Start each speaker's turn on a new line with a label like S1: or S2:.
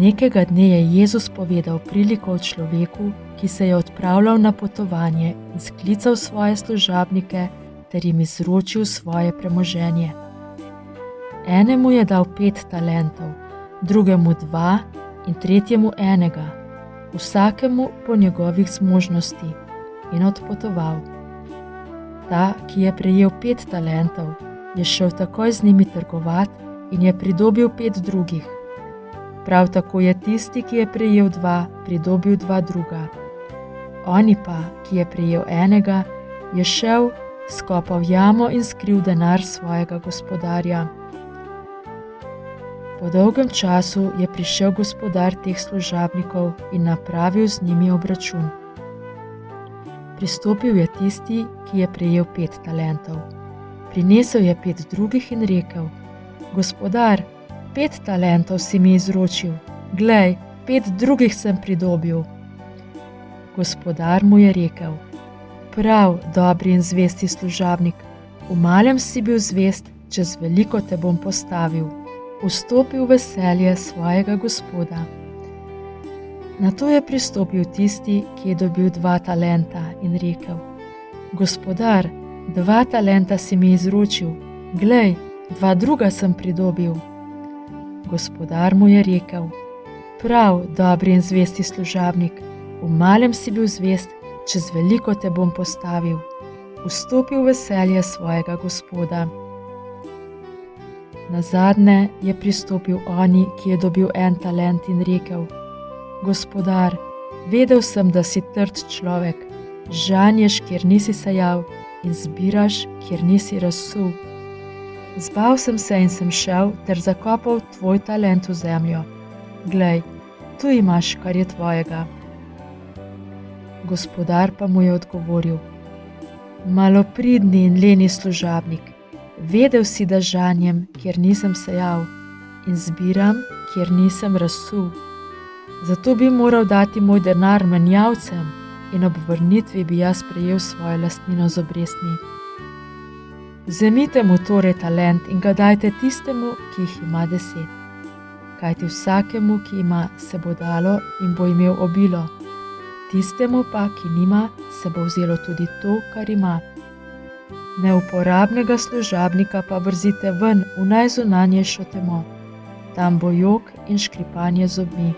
S1: Nekega dne je Jezus povedal priliko o človeku, ki se je odpravljal na potovanje in sklical svoje služabnike ter jim izročil svoje premoženje. Enemu je dal 5 talentov, drugemu 2 in tretjemu 1, vsakemu po njegovih zmožnosti, in odpotoval. Ta, ki je prejel 5 talentov, je šel takoj z njimi trgovat in je pridobil 5 drugih. Prav tako je tisti, ki je prejel 2, pridobil 2 druga. Oni pa, ki je prejel 1, je šel, skopal jamo in skril denar svojega gospodarja. Po dolgem času je prišel gospodar teh služabnikov in napravil z njimi obračun. Pristopil je tisti, ki je prejel 5 talentov. Prinesel je 5 drugih in rekel: Gospodar, 5 talentov si mi izročil, glej, 5 drugih sem pridobil. Gospodar mu je rekel: Prav, dobri in zvesti služabnik, v malem si bil zvest, čez veliko te bom postavil. Vstopi v veselje svojega gospoda. Nato je pristopil tisti, ki je dobil 2 talenta, in rekel: Gospodar, 2 talenta si mi izročil, glej, 2 druga sem pridobil. Gospodar mu je rekel: Prav, dobri in zvesti služabnik, v malem si bil zvest, čez veliko te bom postavil. Vstopi v veselje svojega gospoda. Nazadnje je pristopil oni, ki je dobil 1 talent, in rekel: Gospodar, vedel sem, da si trd človek, žanješ, kjer nisi sejal, in zbiraš, kjer nisi razsul. Zbal sem se in sem šel ter zakopal tvoj talent v zemljo. Glej, tu imaš, kar je tvojega. Gospodar pa mu je odgovoril: Malopridni in leni služabnik, vedel si, da žanjem, kjer nisem sejal, in zbiram, kjer nisem razsul. Zato bi moral dati moj denar menjavcem in ob vrnitvi bi jaz prejel svojo lastnino z obrestmi. Vzemite mu torej talent in ga dajte tistemu, ki jih ima 10. Kajti vsakemu, ki ima, se bo dalo in bo imel obilo. Tistemu pa, ki nima, se bo vzelo tudi to, kar ima. Neuporabnega služabnika pa vrzite ven v najzunanjejšo temo. Tam bo jok in škripanje zobmi.